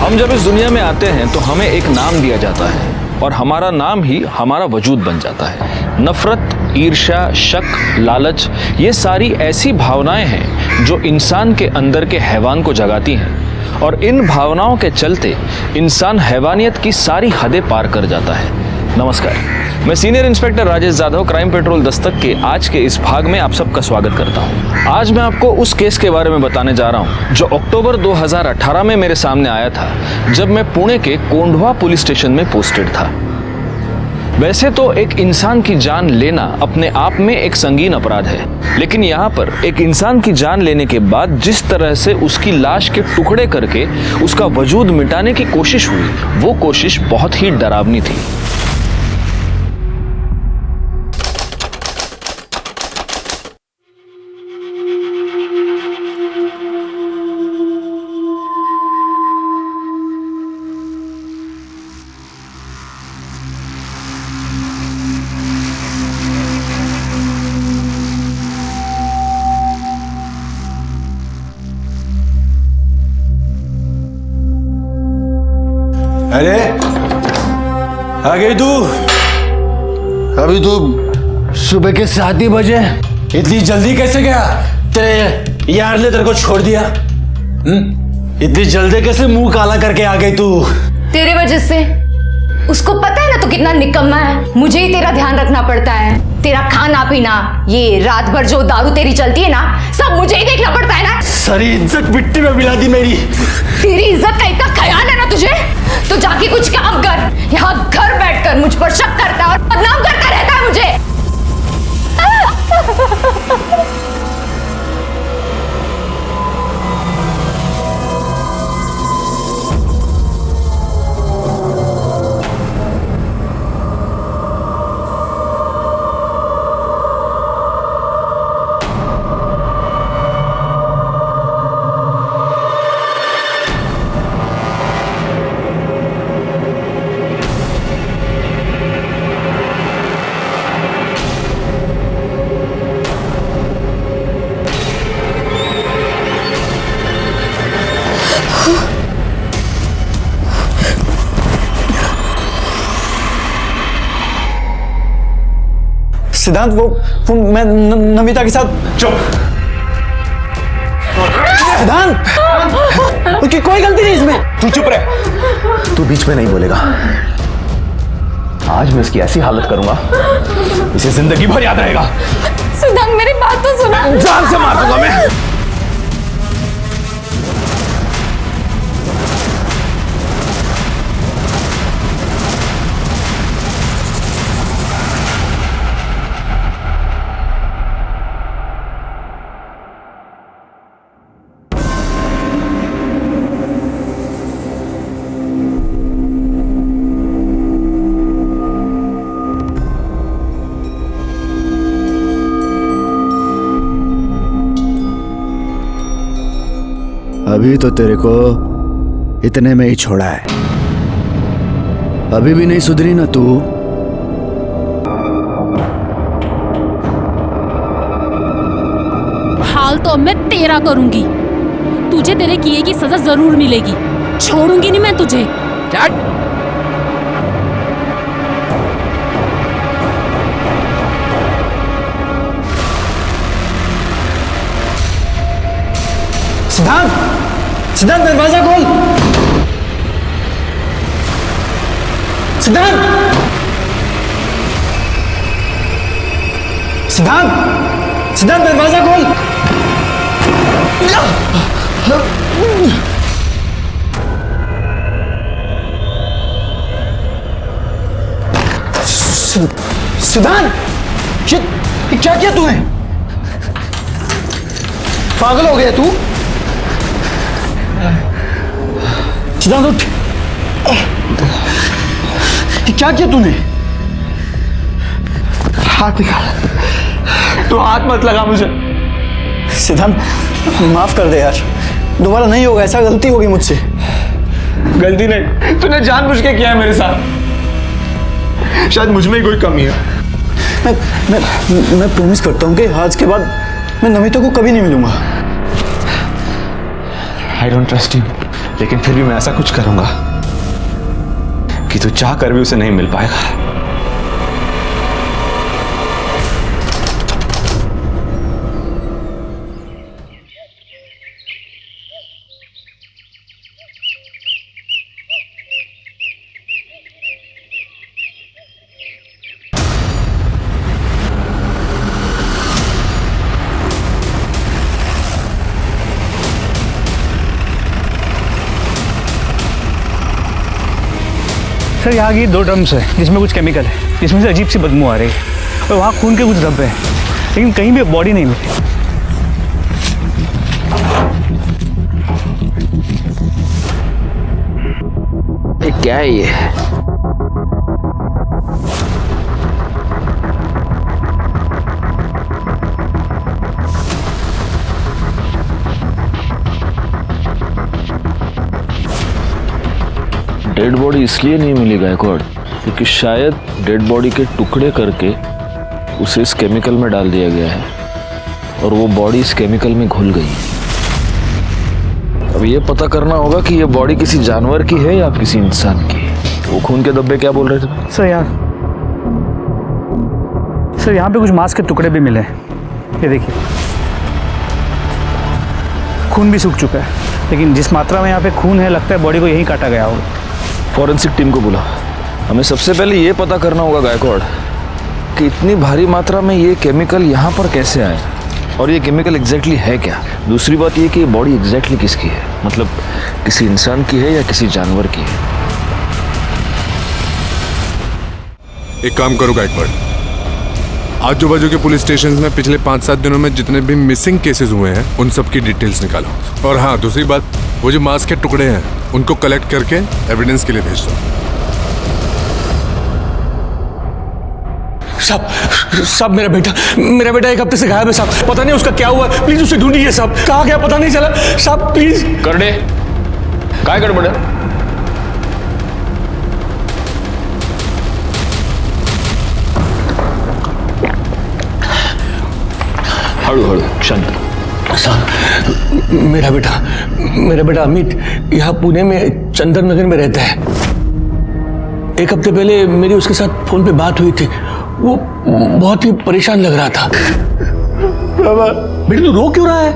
हम जब इस दुनिया में आते हैं तो हमें एक नाम दिया जाता है और हमारा नाम ही हमारा वजूद बन जाता है। नफरत, ईर्ष्या, शक, लालच, ये सारी ऐसी भावनाएं हैं जो इंसान के अंदर के हैवान को जगाती हैं और इन भावनाओं के चलते इंसान हैवानियत की सारी हदें पार कर जाता है। नमस्कार, मैं senior inspector Rajesh Yadav crime petrol Dastak के आज के इस भाग में आप सबका स्वागत करता हूं। आज मैं आपको उस केस के बारे में बताने जा रहा हूं जो अक्टूबर 2018 में मेरे सामने आया था, जब मैं पुणे के कोंढवा पुलिस स्टेशन में पोस्टेड था। वैसे तो एक इंसान की जान लेना अपने आप में एक संगीन अपराध है, लेकिन यहाँ पर एक इंसान की जान लेने के बाद जिस तरह से उसकी लाश के टुकड़े करके उसका वजूद मिटाने की कोशिश हुई, वो कोशिश बहुत ही डरावनी थी। अरे आ गई तू? अभी तो सुबह के 7 ही बजे। इतनी जल्दी कैसे गया? तेरे यार ने तेरे को छोड़ दिया? इतनी जल्दी कैसे मुंह काला करके आ गई तू? तेरे वजह से। उसको पता है ना तू कितना निकम्मा है। मुझे ही तेरा ध्यान रखना पड़ता है। तेरा खाना पीना, ये रात भर जो दारू तेरी चलती है ना, सब मुझे ही देखना पड़ता है ना। सारी इज्जत मिट्टी में मिला दी मेरी। तेरी इज्जत का इतना ख्याल है ना तुझे, तो जाके कुछ काम कर। यहाँ घर बैठकर मुझ पर शक करता है और बदनाम करता रहता है मुझे। सिद्धांत, वो मैं नमिता के साथ। चुप। सिद्धांत, उसकी कोई गलती नहीं इसमें। तू चुप रह। तू बीच में नहीं बोलेगा। आज मैं इसकी ऐसी हालत करूंगा, इसे जिंदगी भर याद रहेगा। सिद्धांत, मेरी बात तो सुना। जान से मार दूंगा मैं। अभी तो तेरे को इतने में ही छोड़ा है, अभी भी नहीं सुधरी ना तू। हाल तो अब मैं तेरा करूंगी। तुझे तेरे किए की सजा जरूर मिलेगी। छोड़ूंगी नहीं मैं तुझे। सिद्धांत, सिद्धांत दरवाजा खोल। सिद्धांत, सिद्धांत, सिद्धांत दरवाजा खोल। सिद्धांत, ये क्या किया तूने? पागल हो गया तू? सिद्धांत उठ। क्या किया तूने? हाथ निकाल। तू हाथ मत लगा मुझे। सिद्धांत, माफ कर दे यार, दोबारा नहीं होगा ऐसा। गलती होगी मुझसे। गलती नहीं, तूने जानबूझ के किया है मेरे साथ। शायद मुझ में ही कोई कमी है। मैं प्रॉमिस करता हूँ कि आज के बाद मैं नमिता को कभी नहीं मिलूंगा। I don't trust you. लेकिन फिर भी मैं ऐसा कुछ करूंगा कि तू चाह कर भी उसे नहीं मिल पाएगा। सर यहाँ की 2 ड्रम्स है जिसमें कुछ केमिकल है, जिसमें से अजीब सी बदबू आ रही है, और वहाँ खून के कुछ धब्बे हैं, लेकिन कहीं भी बॉडी नहीं मिली। ये क्या है ये? डेड बॉडी इसलिए नहीं मिली गायकवाड़ क्योंकि शायद डेड बॉडी के टुकड़े करके उसे इस केमिकल में डाल दिया गया है और वो बॉडी इस केमिकल में घुल गई। अब ये पता करना होगा कि ये बॉडी किसी जानवर की है या किसी इंसान की। वो खून के धब्बे क्या बोल रहे थे? सर यहाँ पे कुछ मांस के टुकड़े भी मिले हैं, ये देखिए। खून भी सूख चुका है, लेकिन जिस मात्रा में यहाँ पे खून है लगता है बॉडी को यहीं काटा गया होगा। फॉरेंसिक टीम को बुला। हमें सबसे पहले ये पता करना होगा गायकवाड़ कि इतनी भारी मात्रा में ये केमिकल यहाँ पर कैसे आए और ये केमिकल एग्जैक्टली है क्या। दूसरी बात ये कि ये बॉडी एग्जैक्टली किसकी है, मतलब किसी इंसान की है या किसी जानवर की है। एक काम करो गायकवाड़, आजू बाजू के पुलिस स्टेशन में पिछले 5-7 दिनों में जितने भी मिसिंग केसेस हुए हैं उन सब की डिटेल्स निकालो। और हाँ, दूसरी बात, वो जो मांस के टुकड़े हैं उनको कलेक्ट करके एविडेंस के लिए भेज दो। साहब मेरा बेटा 1 हफ्ते से गायब है साहब, पता नहीं उसका क्या हुआ, प्लीज उसे ढूंढिए साहब, कहाँ गया पता नहीं चला साहब, प्लीज। कर दे, काय गड़बड़ है? हड़ू हड़ू शांत। साहब मेरा बेटा अमित यहाँ पुणे में चंदन नगर में रहता है। 1 हफ्ते पहले मेरी उसके साथ फोन पे बात हुई थी, वो बहुत ही परेशान लग रहा था। बाबा बेटा तू रो क्यों रहा है,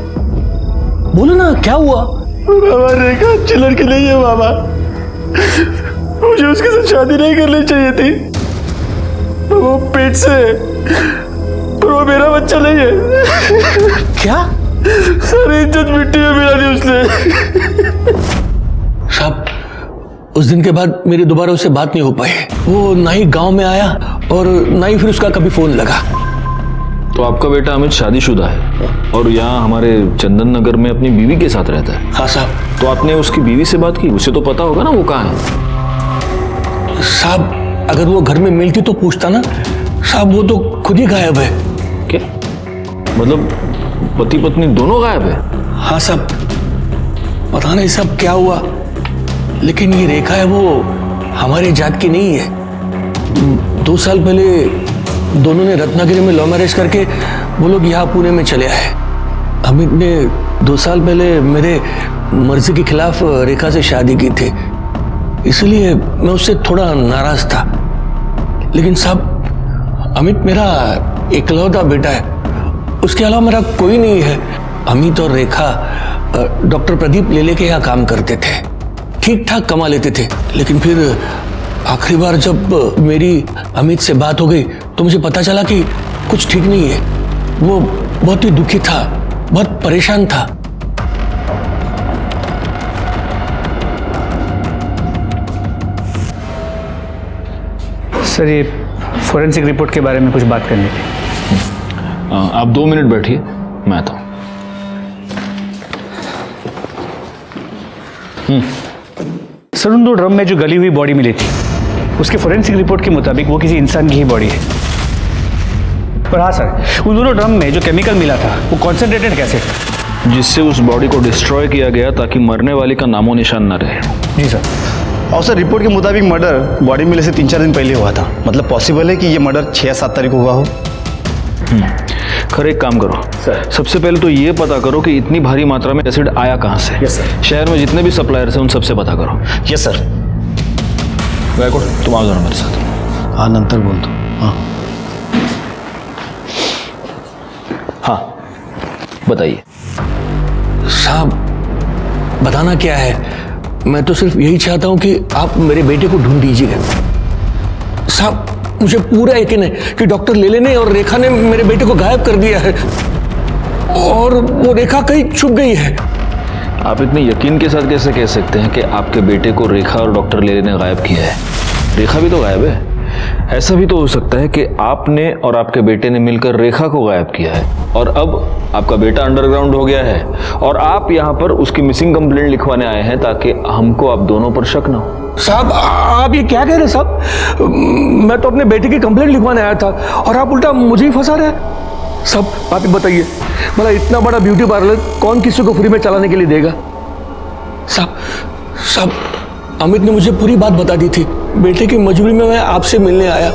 बोलो ना क्या हुआ। बाबा रेखा अच्छी लड़की नहीं है बाबा, मुझे उसके साथ शादी नहीं करनी चाहिए थी, वो पेट से, वो मेरा बच्चा नहीं है। क्या? सारी इज्जत मिट्टी में मिला दी उसने। साहब उस दिन के बाद मेरी दोबारा उससे बात नहीं हो पाई, वो ना ही गांव में आया और ना ही फिर उसका कभी फोन लगा। तो आपका बेटा अमित शादीशुदा है और यहाँ हमारे चंदन नगर में अपनी बीवी के साथ रहता है? हाँ साहब। तो आपने उसकी बीवी से बात की? उसे तो पता होगा ना वो कहाँ है। साहब अगर वो घर में मिलती तो पूछता ना साहब, वो तो खुद ही गायब है। क्या मतलब पति पत्नी दोनों गायब है? हाँ साहब, पता नहीं सब क्या हुआ, लेकिन ये रेखा है वो हमारे जात की नहीं है। 2 साल पहले दोनों ने रत्नागिरी में लव मैरिज करके वो लोग यहाँ पुणे में चले आए। अमित ने 2 साल पहले मेरे मर्जी के खिलाफ रेखा से शादी की थी, इसलिए मैं उससे थोड़ा नाराज था। लेकिन साहब अमित मेरा इकलौता बेटा है, उसके अलावा मेरा कोई नहीं है। अमित और रेखा डॉक्टर प्रदीप लेले के यहाँ काम करते थे, ठीक ठाक कमा लेते थे, लेकिन फिर आखिरी बार जब मेरी अमित से बात हो गई तो मुझे पता चला कि कुछ ठीक नहीं है। वो बहुत ही दुखी था, बहुत परेशान था। सर ये फोरेंसिक रिपोर्ट के बारे में कुछ बात करनी थी। आप 2 मिनट बैठिए, मैं आता हूँ। सर उन 2 ड्रम में जो गली हुई बॉडी मिली थी उसके फोरेंसिक रिपोर्ट के मुताबिक वो किसी इंसान की ही बॉडी है। पर हाँ सर, उन दोनों ड्रम में जो केमिकल मिला था वो कॉन्सेंट्रेटेड कैसे था, जिससे उस बॉडी को डिस्ट्रॉय किया गया ताकि मरने वाले का नामो निशान न रहे। जी सर। और सर रिपोर्ट के मुताबिक मर्डर बॉडी मिलने से 3-4 दिन पहले हुआ था, मतलब पॉसिबल है कि ये मर्डर 6 या 7 तारीख को हुआ हो। खैर एक काम करो सर। सबसे पहले तो ये पता करो कि इतनी भारी मात्रा में एसिड आया कहाँ से। Yes sir. शहर में जितने भी सप्लायर्स हैं उन सबसे पता करो। Yes sir. गायकवाड़ तुम आओ जरा मेरे साथ। हाँ नंतर बोल दो। हाँ हाँ बताइए। साहब बताना क्या है, मैं तो सिर्फ यही चाहता हूं कि आप मेरे बेटे को ढूंढ दीजिएगा। साहब मुझे पूरा यकीन है कि डॉक्टर लेले ने और रेखा ने मेरे बेटे को गायब कर दिया है और वो रेखा कहीं छुप गई है। आप इतने यकीन के साथ कैसे कह सकते हैं कि आपके बेटे को रेखा और डॉक्टर लेले ने गायब किया है? रेखा भी तो गायब है। ऐसा भी तो हो सकता है कि आपने और आपके बेटे ने मिलकर रेखा को गायब किया है और अब आपका बेटा अंडरग्राउंड हो गया है और आप यहाँ पर उसकी मिसिंग कंप्लेंट लिखवाने आए हैं ताकि हमको आप दोनों पर शक ना हो। साहब आप ये क्या कह रहे हैं साहब? मैं तो अपने बेटे की कंप्लेंट लिखवाने आया था और आप उल्टा मुझे ही फंसा रहे हैं। साहब आप ही बताइए, मतलब इतना बड़ा ब्यूटी पार्लर कौन किसी को फ्री में चलाने के लिए देगा? साहब अमित ने मुझे पूरी बात बता दी थी। बेटे की मजबूरी में मैं आपसे मिलने आया।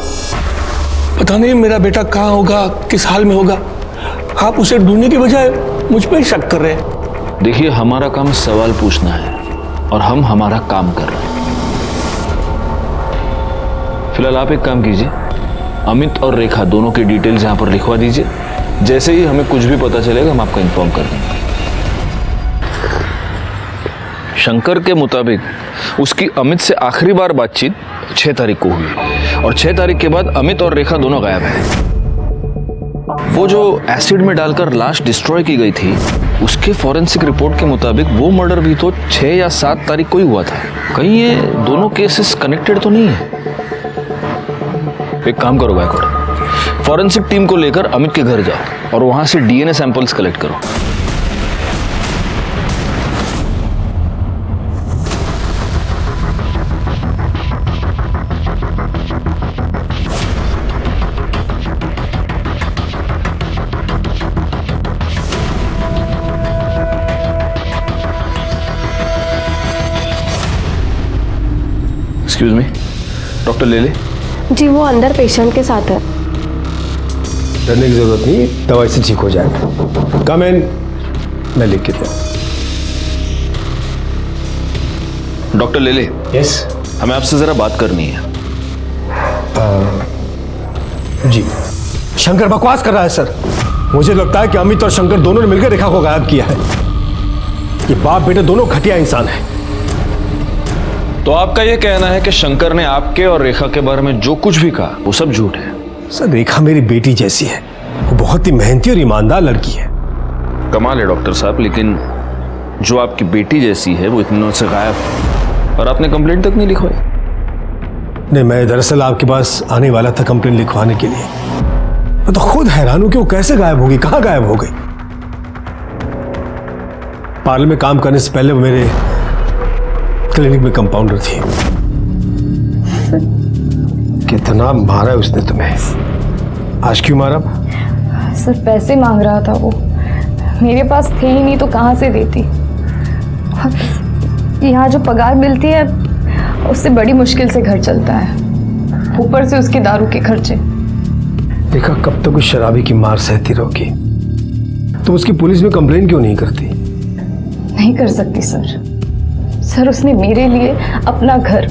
पता नहीं मेरा बेटा कहाँ होगा, किस हाल में होगा। आप उसे ढूंढने की बजाय मुझ पर ही शक कर रहे हैं। देखिए हमारा काम सवाल पूछना है और हम हमारा काम कर रहे हैं। फिलहाल आप एक काम कीजिए, अमित और रेखा दोनों की डिटेल्स यहाँ पर लिखवा दीजिए। जैसे ही हमें कुछ भी पता चलेगा हम आपको इन्फॉर्म कर देंगे। शंकर के मुताबिक उसकी अमित से आखिरी बार बातचीत 6 तारीख को हुई और 6 तारीख के बाद अमित और रेखा दोनों गायब हैं। वो जो एसिड में डालकर लाश डिस्ट्रॉय की गई थी उसके फॉरेंसिक रिपोर्ट के मुताबिक वो मर्डर भी तो 6 या 7 तारीख को ही हुआ था। कहीं ये दोनों केसेस कनेक्टेड तो नहीं है? एक काम करो गायकवाड़, फॉरेंसिक टीम को लेकर अमित के घर जाओ और वहां से डीएनए सैंपल्स कलेक्ट करो। एक्सक्यूज मी, डॉक्टर ले ले। जी वो अंदर पेशेंट के साथ है। डरने की जरूरत नहीं, दवाई से ठीक हो जाएगा। कम इन, मैं लिख के दे। डॉक्टर ले ले। यस हमें आपसे जरा बात करनी है। जी। शंकर बकवास कर रहा है सर। मुझे लगता है कि अमित और शंकर दोनों ने मिलकर रेखा को गायब किया है। ये बाप बेटे दोनों घटिया इंसान हैं। तो आपका यह कहना है कि शंकर ने आपके और रेखा के बारे में जो कुछ भी कहा वो सब झूठ है? सर रेखा मेरी बेटी जैसी है, वो बहुत ही मेहनती और ईमानदार लड़की है। कमाल है डॉक्टर साहब, लेकिन जो आपकी बेटी जैसी है वो इतने दिनों से गायब है और आपने कंप्लेंट तक नहीं लिखवाई। नहीं, मैं दरअसल आपके पास आने वाला था कंप्लेंट लिखवाने के लिए। मैं तो खुद हैरान हूं कि वो कैसे गायब होगी, कहां गायब हो गई। पार्लर में काम करने से पहले वो मेरे क्लिनिक में कंपाउंडर थी। कितना मारा है उसने तुम्हें? आज क्यों मारा? सर पैसे मांग रहा था वो, मेरे पास थे ही नहीं तो कहाँ से देती। यहाँ जो पगार मिलती है उससे बड़ी मुश्किल से घर चलता है, ऊपर से उसके दारू के खर्चे। देखा कब तक उस शराबी की मार सहती रहोगी? तुम उसकी पुलिस में कंप्लेन क्यों नहीं करती? नहीं कर सकती सर। सर उसने मेरे लिए अपना घर,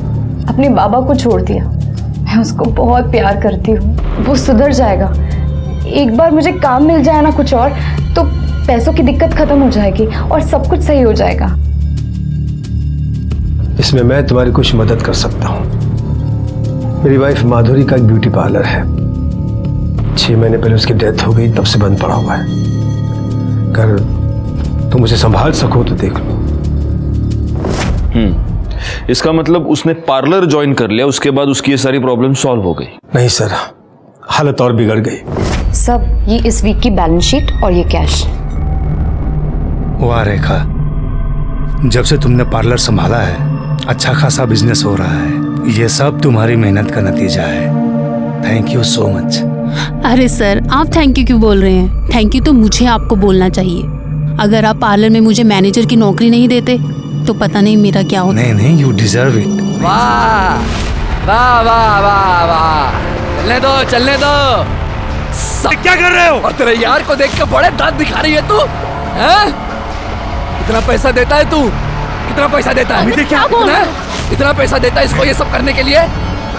अपने बाबा को छोड़ दिया। मैं उसको बहुत प्यार करती हूँ। वो सुधर जाएगा। एक बार मुझे काम मिल जाए ना कुछ और, तो पैसों की दिक्कत खत्म हो जाएगी और सब कुछ सही हो जाएगा। इसमें मैं तुम्हारी कुछ मदद कर सकता हूँ। मेरी वाइफ माधुरी का एक ब्यूटी पार्लर है। 6 महीने पहले उसकी डेथ हो गई, तब से बंद पड़ा हुआ है। अगर तुम उसे संभाल सको तो देख लो। इसका मतलब उसने पार्लर ज्वाइन कर लिया, उसके बाद उसकी ये सारी प्रॉब्लम सॉल्व हो गई? नहीं सर, हालत और बिगड़ गई। सब ये इस वीक की बैलेंस शीट और ये कैश। वाह रेखा, जब से तुमने पार्लर संभाला है अच्छा खासा बिजनेस हो रहा है। ये सब तुम्हारी मेहनत का नतीजा है। Thank you so much. अरे सर आप थैंक यू क्यों बोल रहे हैं? थैंक यू तो मुझे आपको बोलना चाहिए। अगर आप पार्लर में मुझे मैनेजर की नौकरी नहीं देते तो पता नहीं मेरा क्या होता। नहीं नहीं, यू डिजर्व इट। वाह वाह वाह वाह वाह, चलने दो चलने दो। क्या कर रहे हो? और तेरे यार को देख के बड़े दांत दिखा रही है तू, हैं? कितना पैसा देता है तू? कितना पैसा देता है? इतना पैसा देता है इसको ये सब करने के लिए?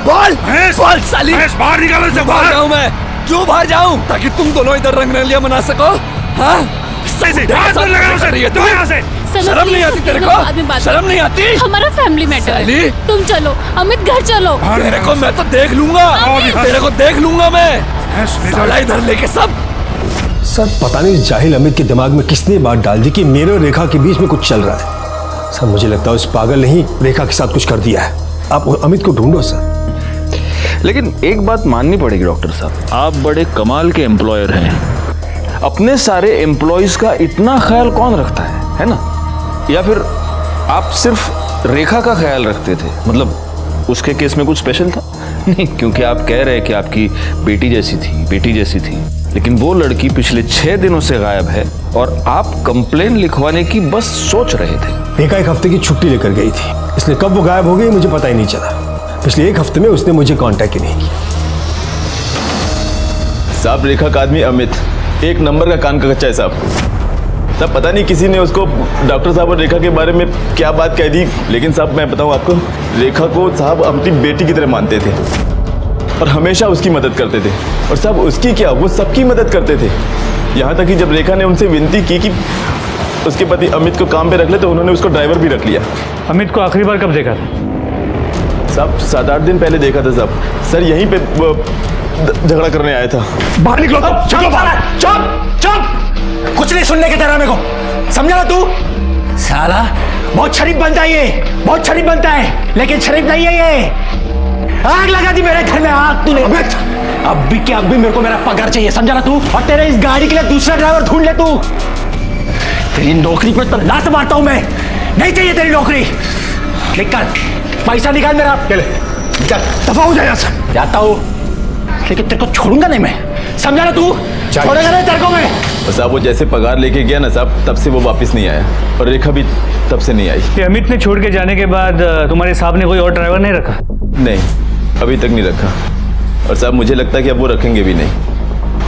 बोल बोल साली, बाहर निकालो से, बाहर जाऊं मैं? क्यों बाहर जाऊं? ताकि तुम दोनों इधर रंगरलियां मना सको। हाँ? शर्म नहीं आती तेरे को? शर्म नहीं आती? हमारा फैमिली मैटर है। तुम चलो अमित, घर चलो। तेरे को मैं तो देख लूंगा, तेरे को देख लूंगा मैं। साला इधर लेके सब। सर पता नहीं जाहिल अमित के दिमाग में किसने बात डाल दी कि मेरे और रेखा के बीच में कुछ चल रहा है। सर मुझे लगता है उस पागल ने ही रेखा के साथ कुछ कर दिया है। आप अमित को ढूंढो सर। लेकिन एक बात माननी पड़ेगी डॉक्टर साहब, आप बड़े कमाल के एम्प्लॉयर हैं। अपने सारे एम्प्लॉयज का इतना ख्याल कौन रखता है ना? या फिर आप सिर्फ रेखा का ख्याल रखते थे? मतलब उसके केस में कुछ स्पेशल था? नहीं, क्योंकि आप कह रहे हैं कि आपकी बेटी जैसी थी, लेकिन वो लड़की पिछले 6 दिनों से गायब है और आप कंप्लेन लिखवाने की बस सोच रहे थे। रेखा 1 हफ्ते की छुट्टी लेकर गई थी, इसलिए कब वो गायब हो गई मुझे पता ही नहीं चला। पिछले 1 हफ्ते में उसने मुझे कांटेक्ट ही नहीं किया। साहब रेखा का आदमी अमित 1 नंबर का कान का कच्चा है साहब। पता नहीं किसी ने उसको डॉक्टर साहब और रेखा के बारे में क्या बात कह दी, लेकिन साहब मैं बताऊं आपको, रेखा को साहब अपनी बेटी की तरह मानते थे और हमेशा उसकी मदद करते थे। और साहब उसकी क्या, वो सबकी मदद करते थे। यहाँ तक कि जब रेखा ने उनसे विनती की कि उसके पति अमित को काम पे रख ले तो उन्होंने उसको ड्राइवर भी रख लिया। अमित को आखिरी बार कब देखा था? साहब 7-8 दिन पहले देखा था साहब। सर यहीं पे झगड़ा करने आया था। बाहर निकलो। चुप। कुछ नहीं सुनने की तरह मेरे को, समझा ना तू? साला बहुत शरीफ बनता है ये, बहुत शरीफ बनता है, लेकिन शरीफ नहीं है ये। आग लगा दी मेरे घर में, आग तूने। अब भी मेरे को मेरा पगार चाहिए, समझा ना तू? और तेरे इस गाड़ी के लिए दूसरा ड्राइवर ढूंढ ले तू। तेरी नौकरी पे तो लात मारता हूं मैं, नहीं चाहिए तेरी नौकरी। निकल, पैसा निकाल मेरा। दफा हो जाए यहाँ जाता हूँ, लेकिन तेरे को छोड़ूंगा नहीं मैं, समझा ना तू? छोड़ेगा नहीं तेरे को मैं। साहब वो जैसे पगार लेके गया ना साहब, तब से वो वापस नहीं आया और रेखा भी तब से नहीं आई। ये अमित ने छोड़ के जाने के बाद तुम्हारे साहब ने कोई और ड्राइवर नहीं रखा? नहीं, अभी तक नहीं रखा। और साहब मुझे लगता है कि अब वो रखेंगे भी नहीं,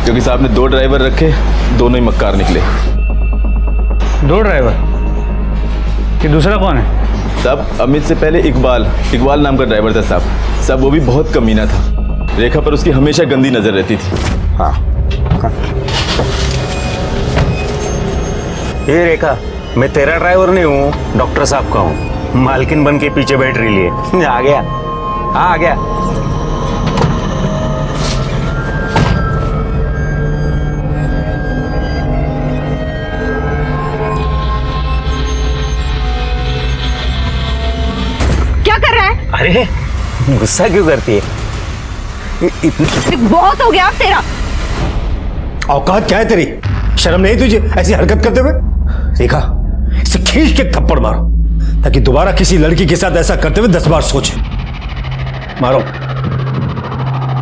क्योंकि साहब ने 2 ड्राइवर रखे, दोनों ही मक्कार निकले। 2 ड्राइवर? ये दूसरा कौन है? साहब अमित से पहले इकबाल नाम का ड्राइवर था साहब। साहब वो भी बहुत कमीना था, रेखा पर उसकी हमेशा गंदी नजर रहती थी। हाँ। ये रेखा, मैं तेरा ड्राइवर नहीं हूँ, डॉक्टर साहब का हूँ। मालकिन बन के पीछे बैठ रही है। आ गया, हाँ आ गया। क्या कर रहा है? अरे गुस्सा क्यों करती है? बहुत हो गया तेरा। औकात क्या है तेरी? शर्म नहीं तुझे ऐसी हरकत करते हुए? रेखा, इसे खींच के थप्पड़ मारो, ताकि दोबारा किसी लड़की के साथ ऐसा करते हुए 10 बार सोचे। मारो,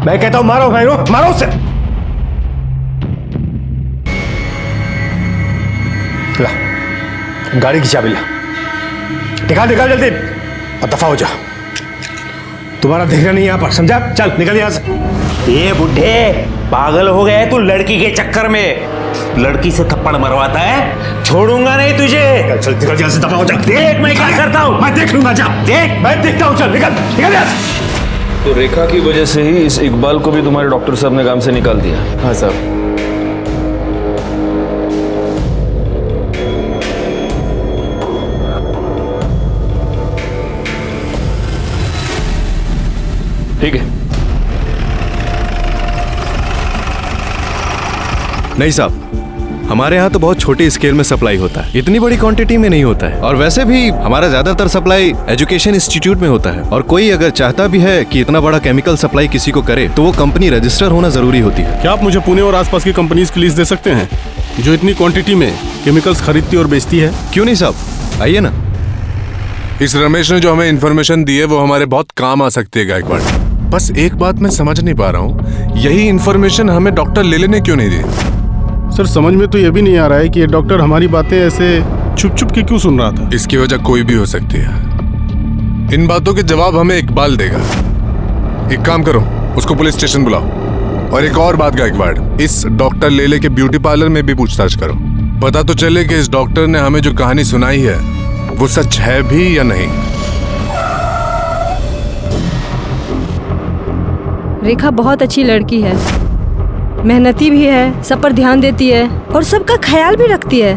मैं कहता हूं मारो, मारो उसे। ला, गाड़ी की चाबी ला, निकाल जल्दी और दफा हो जा। तुम्हारा देखना नहीं यहां पर, समझा? चल निकल यहां से। ये बुढ़े पागल हो गए तू लड़की के चक्कर में। लड़की से थप्पड़ मरवाता है, छोड़ूंगा नहीं तुझे। चल निकल यहां से, दफा हो जा। देख मैं क्या करता हूं, मैं देख लूंगा। जा देख, मैं देखता हूं। चल निकल यहां से। तो रेखा की वजह से ही इस इकबाल को भी तुम्हारे डॉक्टर साहब ने काम से निकाल दिया? हाँ साहब। ठीक है। नहीं साहब, हमारे यहाँ तो बहुत छोटी स्केल में सप्लाई होता है, इतनी बड़ी क्वांटिटी में नहीं होता है। और वैसे भी हमारा ज्यादातर सप्लाई एजुकेशन इंस्टीट्यूट में होता है, और कोई अगर चाहता भी है कि इतना बड़ा केमिकल सप्लाई किसी को करे तो वो कंपनी रजिस्टर होना जरूरी होती है। क्या आप मुझे पुणे और आसपास की कंपनीज की लिस्ट दे सकते हैं जो इतनी क्वांटिटी में केमिकल्स खरीदती और बेचती है? क्यों नहीं साहब, आइए ना। इस रमेश ने जो हमें इन्फॉर्मेशन दी है वो हमारे बहुत काम आ सकती है गायकवाड़। बस एक बात मैं समझ नहीं पा रहा हूँ, यही इन्फॉर्मेशन हमें डॉक्टर लेले ने क्यों नहीं दी? सर समझ में तो ये भी नहीं आ रहा है कि ये डॉक्टर हमारी बातें ऐसे छुप छुप के क्यों सुन रहा था। इसकी वजह कोई भी हो सकती है। इन बातों के जवाब हमें इकबाल देगा। एक काम करो, उसको पुलिस स्टेशन बुलाओ। और एक और बात गायकवाड़, इस डॉक्टर लेले के ब्यूटी पार्लर में भी पूछताछ करो। पता तो चले कि इस डॉक्टर ने हमें जो कहानी सुनाई है वो सच है भी या नहीं। रेखा बहुत अच्छी लड़की है, मेहनती भी है, सब पर ध्यान देती है और सबका ख्याल भी रखती है।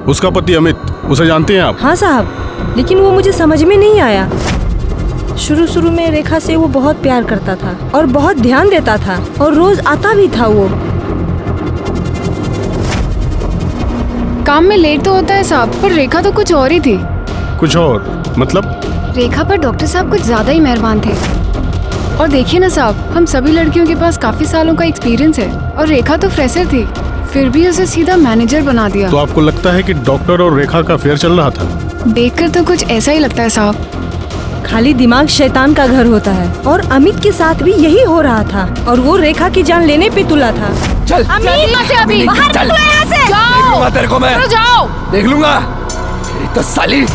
उसका पति अमित, उसे जानते हैं आप? हाँ साहब, लेकिन वो मुझे समझ में नहीं आया। शुरू में रेखा से वो बहुत प्यार करता था और बहुत ध्यान देता था और रोज आता भी था। वो काम में लेट तो होता है साहब, पर रेखा तो कुछ और ही थी। कुछ और मतलब? रेखा पर डॉक्टर साहब कुछ ज्यादा ही मेहरबान थे। और देखिए ना साहब, हम सभी लड़कियों के पास काफी सालों का एक्सपीरियंस है और रेखा तो फ्रेशर थी, फिर भी उसे सीधा मैनेजर बना दिया। तो आपको लगता है कि डॉक्टर और रेखा का अफेयर चल रहा था? देखकर तो कुछ ऐसा ही लगता है साहब। खाली दिमाग शैतान का घर होता है और अमित के साथ भी यही हो रहा था और वो रेखा की जान लेने पे तुला था। चल अभी बाहर चल, निकलो यहाँ से। देख लूंगा तेरे को मैं, जाओ। देख लूंगा। तेरी तो साली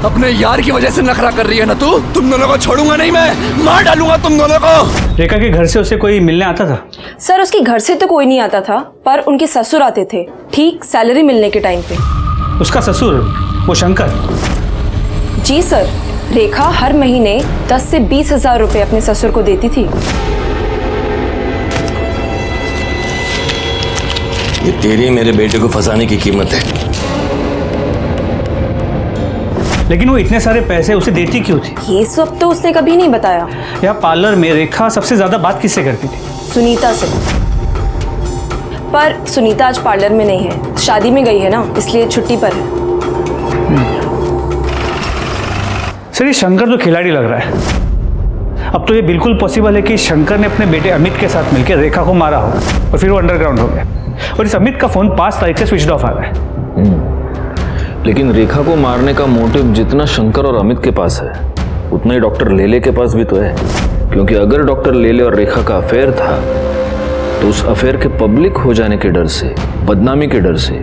अपने यार की वजह से नखरा कर रही है ना तू। तुम दोनों को छोड़ूंगा नहीं मैं, मार डालूंगा तुम दोनों को। रेखा के घर से उसे कोई मिलने आता था? सर उसके घर से तो कोई नहीं आता था, पर उनके ससुर आते थे ठीक सैलरी मिलने के टाइम पे। उसका ससुर, वो शंकर? जी सर, रेखा हर महीने 10 से 20 हजार रुपए अपने ससुर को देती थी। ये तेरी मेरे बेटे को फंसाने की कीमत है। लेकिन वो इतने सारे पैसे उसे देती क्यों थी? ये सब तो उसने कभी नहीं बताया। यहाँ पार्लर में रेखा सबसे ज्यादा बात किससे करती थी? सुनीता से। पर सुनीता आज पार्लर में नहीं है, शादी में गई है ना, इसलिए छुट्टी पर है। सर ये शंकर तो खिलाड़ी लग रहा है। अब तो ये बिल्कुल पॉसिबल है कि शंकर ने अपने बेटे अमित के साथ मिलकर रेखा को मारा हो और फिर वो अंडरग्राउंड हो गया। और इस अमित का फोन 5 तारीख से स्विच ऑफ आ रहा है। लेकिन रेखा को मारने का मोटिव जितना शंकर और अमित के पास है उतना ही डॉक्टर लेले के पास भी तो है। क्योंकि अगर डॉक्टर लेले और रेखा का अफेयर था तो उस अफेयर के पब्लिक हो जाने के डर से, बदनामी के डर से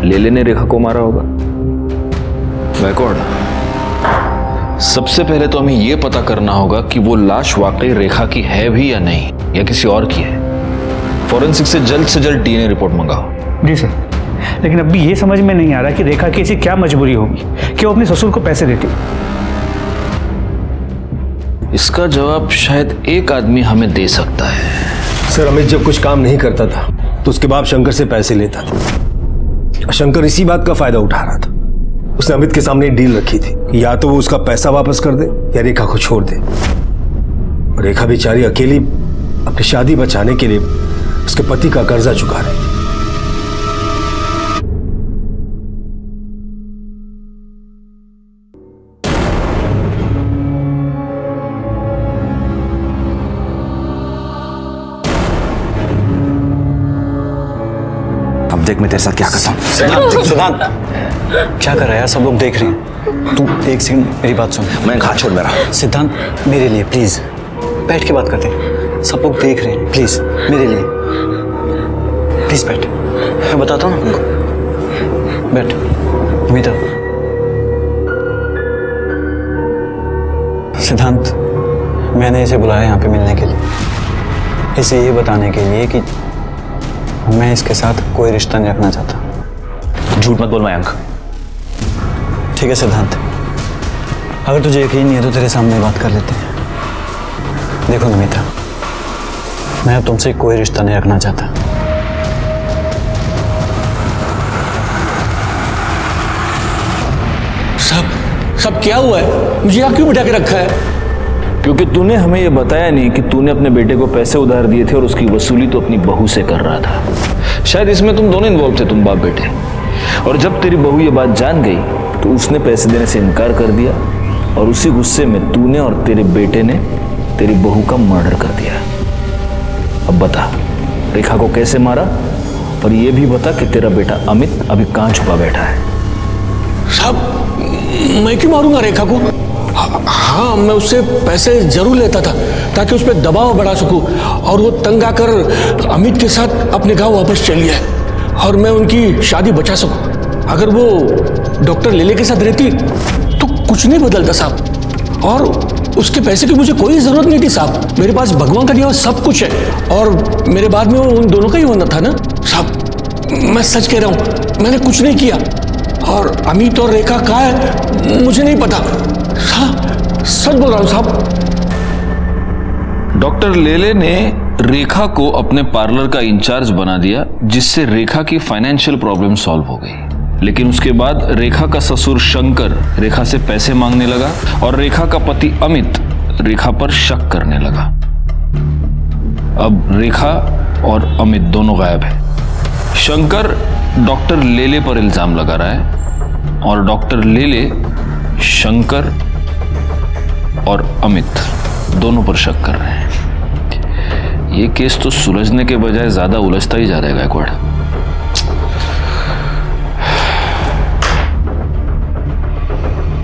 लेले ने रेखा को मारा होगा। गायकवाड़, सबसे पहले तो हमें यह पता करना होगा कि वो लाश वाकई रेखा की है भी या नहीं, या किसी और की है। फॉरेंसिक से जल्द डीएनए रिपोर्ट मंगाओ। जी सर, लेकिन अभी ये समझ में नहीं आ रहा कि रेखा की ऐसी क्या मजबूरी होगी कि वो अपने ससुर को पैसे देती। इसका जवाब शायद एक आदमी हमें दे सकता है। सर अमित जब कुछ काम नहीं करता था तो उसके बाप शंकर से पैसे लेता था। शंकर इसी बात का फायदा उठा रहा था। उसने अमित के सामने एक डील रखी थी कि या तो वो उसका पैसा वापस कर दे या रेखा को छोड़ दे। और रेखा बेचारी अकेली अपनी शादी बचाने के लिए उसके पति का कर्जा चुका रही थी। अब देख मैं तेरे साथ क्या करता हूँ। सिद्धांत क्या कर रहा है यार, सब लोग देख रहे हैं। तू एक सेकंड मेरी बात सुन। मैं हाथ छोड़ मेरा। सिद्धांत मेरे लिए प्लीज बैठ के बात करते हैं, सब लोग देख रहे हैं, प्लीज मेरे लिए प्लीज बैठ। मैं बताता हूँ ना उनको। बैठ मित्र। सिद्धांत मैंने इसे बुलाया यहाँ पे मिलने के लिए, इसे ये बताने के लिए कि मैं इसके साथ कोई रिश्ता नहीं रखना चाहता। झूठ मत बोल मयंक। ठीक है सिद्धांत, अगर तुझे यकीन नहीं है तो तेरे सामने बात कर लेते हैं। देखो नमिता, मैं अब तुमसे कोई रिश्ता नहीं रखना चाहता। सब क्या हुआ है? मुझे यहाँ क्यों बिठा के रखा है? क्योंकि तूने हमें यह बताया नहीं कि तूने अपने बेटे को पैसे उधार दिए थे और उसकी वसूली तो अपनी बहू से कर रहा था। शायद इसमें तुम दोनों इन्वॉल्व थे, तुम बाप बेटे। और जब तेरी बहू ये बात जान गई तो उसने पैसे देने से इनकार कर दिया और उसी गुस्से में तूने और तेरे बेटे ने तेरी बहू का मर्डर कर दिया। अब बता, रेखा को कैसे मारा? और ये भी बता कि तेरा बेटा अमित अभी कहाँ छुपा बैठा है। साहब मैं क्यों मारूंगा रेखा को? हाँ, मैं उससे पैसे जरूर लेता था ताकि उस पर दबाव बढ़ा सकूं और वो तंग आकर अमित के साथ अपने गांव वापस चली है और मैं उनकी शादी बचा सकूं। अगर वो डॉक्टर लेले के साथ रहती तो कुछ नहीं बदलता साहब। और उसके पैसे की मुझे कोई जरूरत नहीं थी साहब। मेरे पास भगवान का दिया हुआ सब कुछ है और मेरे बाद में वो उन दोनों का ही होना था ना साहब। मैं सच कह रहा हूं, मैंने कुछ नहीं किया। और अमित और रेखा कहाँ है मुझे नहीं पता साहब, सच बोल रहा हूं साहब। डॉक्टर लेले ने रेखा को अपने पार्लर का इंचार्ज बना दिया, जिससे रेखा की फाइनेंशियल प्रॉब्लम सॉल्व हो गई। लेकिन उसके बाद रेखा का ससुर शंकर रेखा से पैसे मांगने लगा और रेखा का पति अमित रेखा पर शक करने लगा। अब रेखा और अमित दोनों गायब है। शंकर डॉक्टर लेले पर इल्जाम लगा रहा है और डॉक्टर लेले शंकर और अमित दोनों पर शक कर रहे हैं। ये केस तो सुलझने के बजाय ज्यादा उलझता ही जा रहा है गायकवाड़।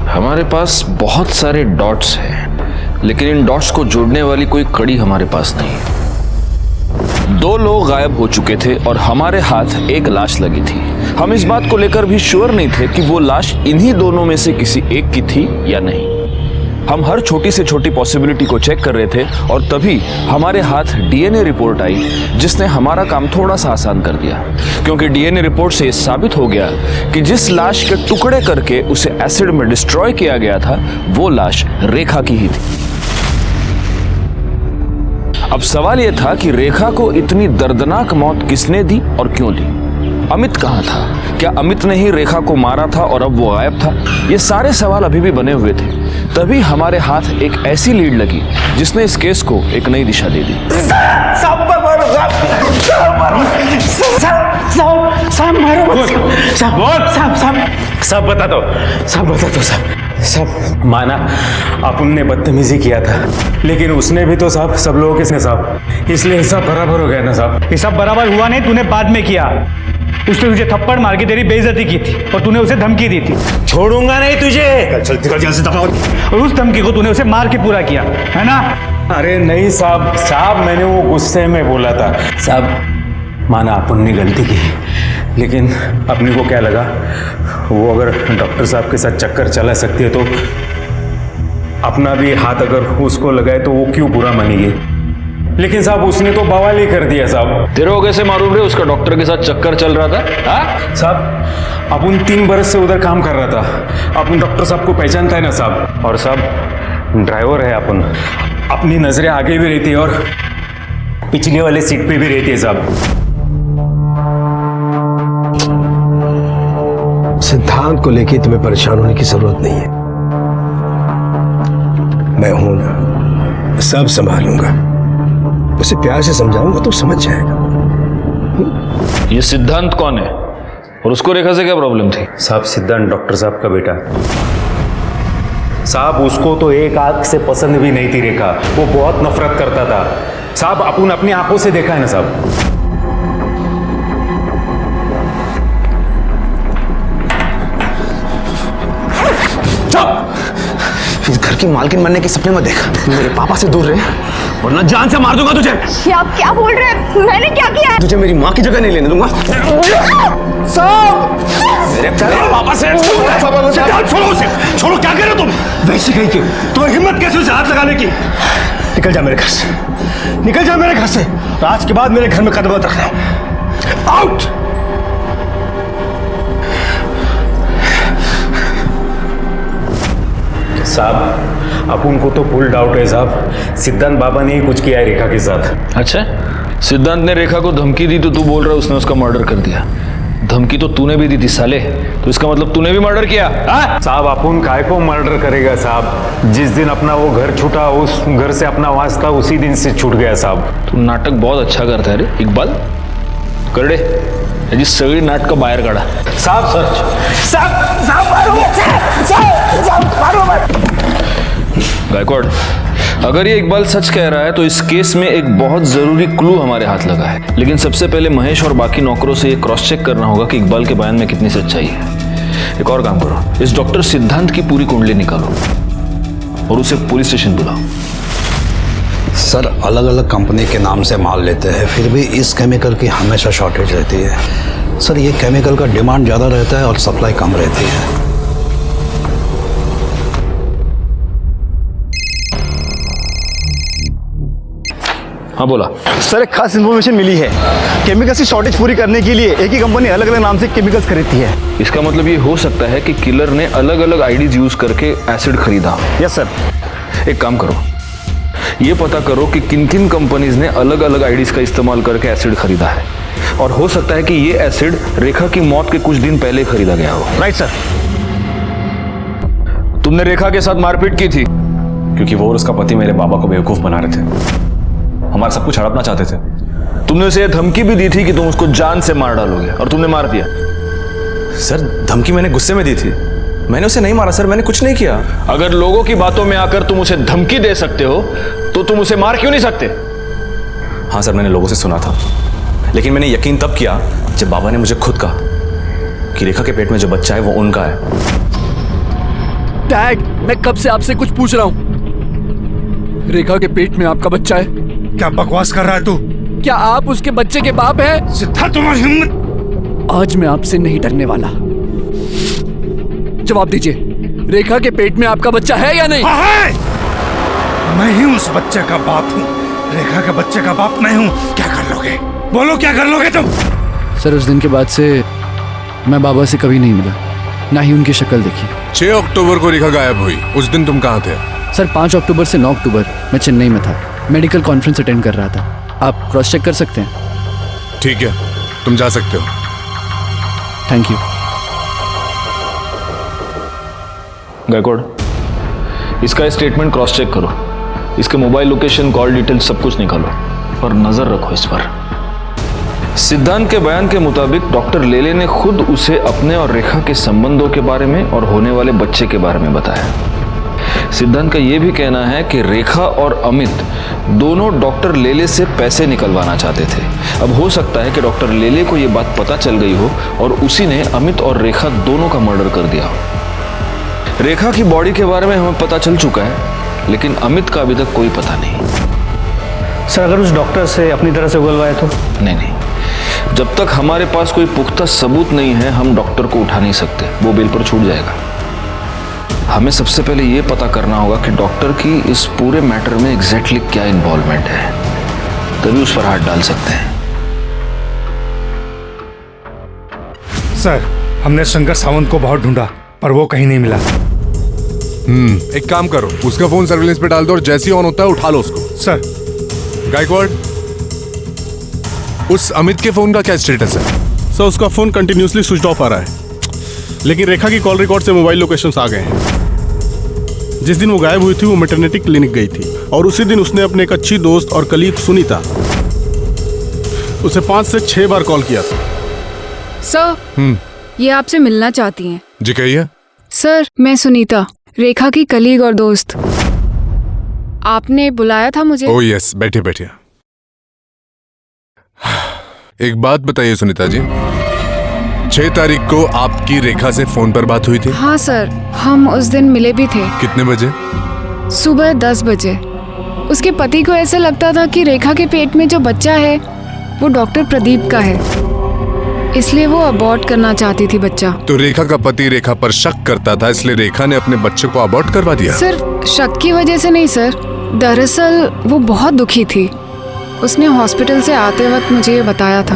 हमारे पास बहुत सारे डॉट्स हैं, लेकिन इन डॉट्स को जोड़ने वाली कोई कड़ी हमारे पास नहीं है। 2 लोग गायब हो चुके थे और हमारे हाथ एक लाश लगी थी। हम इस बात को लेकर भी श्योर नहीं थे कि वो लाश इन्हीं दोनों में से किसी एक की थी या नहीं। हम हर छोटी से छोटी पॉसिबिलिटी को चेक कर रहे थे और तभी हमारे हाथ डीएनए रिपोर्ट आई, जिसने हमारा काम थोड़ा सा आसान कर दिया। क्योंकि डीएनए रिपोर्ट से साबित हो गया कि जिस लाश के टुकड़े करके उसे एसिड में डिस्ट्रॉय किया गया था, वो लाश रेखा की ही थी। अब सवाल यह था कि रेखा को इतनी दर्दनाक मौत किसने दी और क्यों दी? अमित कहां था? क्या अमित ने ही रेखा को मारा था और अब वो गायब था? ये सारे सवाल अभी भी बने हुए थे। तभी हमारे हाथ एक ऐसी लीड लगी जिसने इस केस को एक नई दिशा दे दी। सब बता दो सब। माना अपन ने बदतमीजी किया था, लेकिन उसने भी तो साहब सब लोगों के साहब, इसलिए सब बराबर हो गया ना साहब। ये सब बराबर हुआ नहीं, तूने बाद में किया। उसने तुझे थप्पड़ मार के तेरी बेइज्जती की थी और तूने उसे धमकी दी थी। छोड़ूंगा नहीं तुझे, चल से दफा। और उस धमकी को तूने उसे मार के पूरा किया, है ना? अरे नहीं साहब मैंने वो गुस्से में बोला था साहब। माना अपन ने गलती की, लेकिन अपने को क्या लगा वो अगर डॉक्टर साहब के साथ चक्कर चला सकती है तो अपना भी हाथ अगर उसको लगाए तो वो क्यों बुरा मानेगी। लेकिन साहब उसने तो बवाल ही कर दिया साहब। तेरे को कैसे मालूम रे उसका डॉक्टर के साथ चक्कर चल रहा था? हाँ साहब अपन 3 बरस से उधर काम कर रहा था। अपन डॉक्टर साहब को पहचानता है ना साहब। और साहब ड्राइवर है अपन, अपनी नजरें आगे भी रहती है और पिछले वाले सीट पे भी रहती है साहब। सिद्धांत को लेके तुम्हें परेशान होने की जरूरत नहीं है। मैं हूं ना, सब संभालूंगा। उसे प्यार से समझाऊंगा तो समझ जाएगा। ये सिद्धांत कौन है और उसको रेखा से क्या प्रॉब्लम थी? साहब सिद्धांत डॉक्टर साहब का बेटा साहब। उसको तो एक आंख से पसंद भी नहीं थी रेखा, वो बहुत नफरत करता था साहब। अपन अपनी आंखों से देखा है ना साहब। इस घर की मालकिन बनने के सपने में देख, मेरे पापा से दूर रहे वरना जान से मार दूंगा तुझे। ये आप क्या बोल रहे हैं? मैंने क्या किया है? तुझे मेरी माँ की जगह नहीं लेने दूंगा। मेरे पापा से छोड़ो उसे, छोड़ो। क्या कर रहे हो तुम? वैसे कहीं क्यों? तुम्हें हिम्मत कैसे उसे हाथ लगाने की? निकल जा मेरे घर से, निकल जा मेरे घर से। आज के बाद मेरे घर में कदम मत रखना। आउट। साहब अपन को तो फुल डाउट है साहब, सिद्धांत बाबा ने ही कुछ किया है रेखा के साथ। अच्छा, सिद्धांत ने रेखा को धमकी दी तो तू बोल रहा है उसने उसका मर्डर कर दिया। धमकी तो तूने भी दी थी साले, तो इसका मतलब तूने भी मर्डर किया? साहब अपन काय को मर्डर करेगा साहब? जिस दिन अपना वो घर छूटा, उस घर से अपना वास्ता उसी दिन से छूट गया साहब। तू नाटक बहुत अच्छा करता है रे इकबाल। करडे याची सगळी नाटक बाहेर काढा। साहब गायकवाड़, अगर ये इकबाल सच कह रहा है तो इस केस में एक बहुत जरूरी क्लू हमारे हाथ लगा है। लेकिन सबसे पहले महेश और बाकी नौकरों से ये क्रॉस चेक करना होगा कि इकबाल के बयान में कितनी सच्चाई है। एक और काम करो, इस डॉक्टर सिद्धांत की पूरी कुंडली निकालो और उसे पुलिस स्टेशन बुलाओ। सर अलग अलग कंपनी के नाम से माल लेते हैं, फिर भी इस केमिकल की हमेशा शॉर्टेज रहती है। सर ये केमिकल का डिमांड ज़्यादा रहता है और सप्लाई कम रहती है। हाँ बोला। सर एक खास इन्फॉर्मेशन मिली है, केमिकल्स की शॉर्टेज पूरी करने के लिए एक ही कंपनी अलग अलग नाम से केमिकल्स खरीदती है। इसका मतलब ये हो सकता है कि किलर ने अलग अलग आईडीज यूज करके एसिड खरीदा। Yes sir. एक काम करो, ये पता करो कि किन किन कंपनीज ने अलग अलग आईडीज का इस्तेमाल करके एसिड खरीदा है, और हो सकता है कि ये एसिड रेखा की मौत के कुछ दिन पहले खरीदा गया हो। Right sir. तुमने रेखा के साथ मारपीट की थी क्योंकि वो और उसका पति मेरे बाबा को बेवकूफ बना रहे थे, हमारा सब कुछ हड़पना चाहते थे। तुमने उसे धमकी भी दी थी कि तुम उसको जान से मार डालोगे, और तुमने मार दिया। सर धमकी मैंने गुस्से में दी थी, मैंने उसे नहीं मारा सर, मैंने कुछ नहीं किया। अगर लोगों की बातों में आकर तुम उसे धमकी दे सकते हो तो तुम उसे मार क्यों नहीं सकते? हाँ सर, मैंने लोगों से सुना था, लेकिन मैंने यकीन तब किया जब बाबा ने मुझे खुद कहा कि रेखा के पेट में जो बच्चा है वो उनका है। डैड, मैं कब से आपसे कुछ पूछ रहा हूँ। रेखा के पेट में आपका बच्चा है। क्या बकवास कर रहा है तू? क्या आप उसके बच्चे के बाप हैं? सिद्धार्थ, तुम्हारी हिम्मत! आज मैं आपसे नहीं डरने वाला। जवाब दीजिए, रेखा के पेट में आपका बच्चा है या नहीं? हाँ है। मैं ही उस बच्चे का बाप हूँ, रेखा के बच्चे का बाप मैं हूँ। क्या कर लोगे? बोलो क्या कर लोगे तुम? सर उस दिन के बाद से मैं बाबा से कभी नहीं मिला, ना ही उनकी शक्ल देखी। 6 अक्टूबर को रेखा गायब हुई, उस दिन तुम कहाँ थे? सर 5 अक्टूबर से 9 अक्टूबर मैं चेन्नई में था, मेडिकल कॉन्फ्रेंस अटेंड कर रहा था। आप क्रॉस चेक कर सकते हैं। ठीक है, तुम जा सकते हो। Thank you. गायकवाड़, इसका स्टेटमेंट क्रॉस चेक करो, इसके मोबाइल लोकेशन, कॉल डिटेल सब कुछ निकालो और नजर रखो इस पर। सिद्धांत के बयान के मुताबिक डॉक्टर लेले ने खुद उसे अपने और रेखा के संबंधों के बारे में और होने वाले बच्चे के बारे में बताया। सिद्धांत का यह भी कहना है कि रेखा और अमित दोनों डॉक्टर लेले से पैसे निकलवाना चाहते थे। अब हो सकता है कि डॉक्टर लेले को यह बात पता चल गई हो और उसी ने अमित और रेखा दोनों का मर्डर कर दिया हो। रेखा की बॉडी के बारे में हमें पता चल चुका है, लेकिन अमित का अभी तक कोई पता नहीं। सर अगर उस डॉक्टर से अपनी तरह से उगलवाए तो? नहीं, जब तक हमारे पास कोई पुख्ता सबूत नहीं है हम डॉक्टर को उठा नहीं सकते, वो बेल पर छूट जाएगा। हमें सबसे पहले ये पता करना होगा कि डॉक्टर की इस पूरे मैटर में एग्जैक्टली क्या इन्वॉल्वमेंट है, तभी उस पर हाथ डाल सकते हैं। सर हमने शंकर सावंत को बहुत ढूंढा पर वो कहीं नहीं मिला। एक काम करो, उसका फोन सर्विलेंस पे डाल दो और जैसे ही ऑन होता है उठा लो उसको। सर। गायकवाड़, उस अमित के फोन का क्या स्टेटस है? सर उसका फोन कंटिन्यूसली स्विच ऑफ आ रहा है, लेकिन रेखा की कॉल रिकॉर्ड से मोबाइल लोकेशंस आ गए हैं। जिस दिन वो गायब हुई थी वो मैटरनिटी क्लिनिक गई थी, और उसी दिन उसने अपने एक अच्छी दोस्त और कलीग सुनीता उसे 5 से 6 बार कॉल किया था। सर ये आपसे मिलना चाहती हैं। जी कहिए। सर मैं सुनीता, रेखा की कलीग और दोस्त। आपने बुलाया था मुझे? ओह यस, बैठिए बैठिए। एक बात बताइए सुनीता जी, 6 तारीख को आपकी रेखा से फोन पर बात हुई थी? हाँ सर, हम उस दिन मिले भी थे। कितने बजे? सुबह 10 बजे। उसके पति को ऐसा लगता था कि रेखा के पेट में जो बच्चा है वो डॉक्टर प्रदीप का है, इसलिए वो अबॉर्ट करना चाहती थी बच्चा। तो रेखा का पति रेखा पर शक करता था, इसलिए रेखा ने अपने बच्चे को अबॉर्ट करवा दिया? सर शक की वजह से नहीं सर, दरअसल वो बहुत दुखी थी। उसने हॉस्पिटल से आते वक्त मुझे ये बताया था।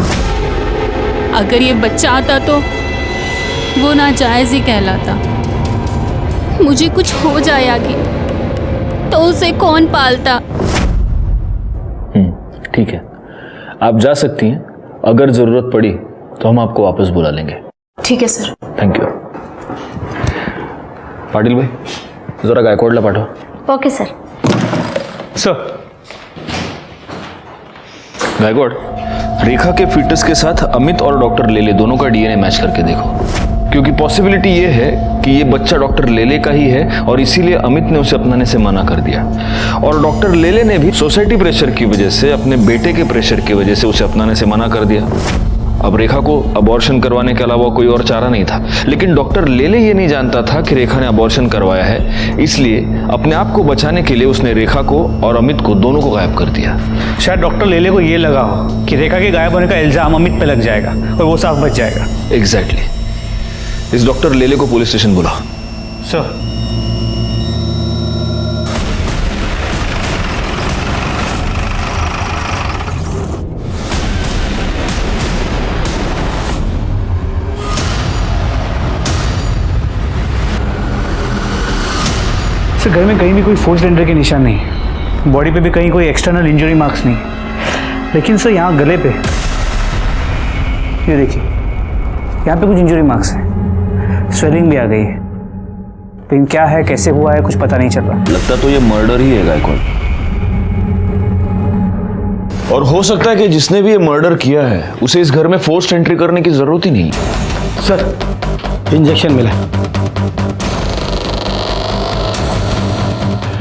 अगर ये बच्चा आता तो वो नाजायज ही कहलाता। मुझे कुछ हो जाए आगे तो उसे कौन पालता? ठीक है, आप जा सकती हैं। अगर जरूरत पड़ी तो हम आपको वापस बुला लेंगे। ठीक है सर। Thank you. पाटिल भाई जरा गायकवाड़ला पाठवा। Okay sir. सर। गायकवाड़, रेखा के फीटस के साथ अमित और डॉक्टर लेले दोनों का डीएनए मैच करके देखो, क्योंकि पॉसिबिलिटी ये है कि ये बच्चा डॉक्टर लेले का ही है और इसीलिए अमित ने उसे अपनाने से मना कर दिया, और डॉक्टर लेले ने भी सोसाइटी प्रेशर की वजह से, अपने बेटे के प्रेशर की वजह से उसे अपनाने से मना कर दिया। अब रेखा को अबॉर्शन करवाने के अलावा कोई और चारा नहीं था, लेकिन डॉक्टर लेले ये नहीं जानता था कि रेखा ने अबॉर्शन करवाया है, इसलिए अपने आप को बचाने के लिए उसने रेखा को और अमित को दोनों को गायब कर दिया। शायद डॉक्टर लेले को ये लगा हो कि रेखा के गायब होने का इल्जाम अमित पे लग जाएगा और वो साफ बच जाएगा। एग्जैक्टली। इस डॉक्टर लेले को पुलिस स्टेशन बुलाओ। सर। घर में कहीं भी कोई फोर्स एंट्री के निशान नहीं, बॉडी पे भी कहीं कोई एक्सटर्नल इंजरी मार्क्स नहीं। लेकिन सर यहाँ गले पे, ये देखिए, यहाँ पे कुछ इंजरी मार्क्स हैं, स्वेलिंग भी आ गई है। लेकिन क्या है, कैसे हुआ है, कुछ पता नहीं चल रहा। लगता तो ये मर्डर ही है गायकवाड़, और हो सकता है कि जिसने भी ये मर्डर किया है उसे इस घर में फोर्स्ड एंट्री करने की जरूरत ही नहीं। सर इंजेक्शन मिला।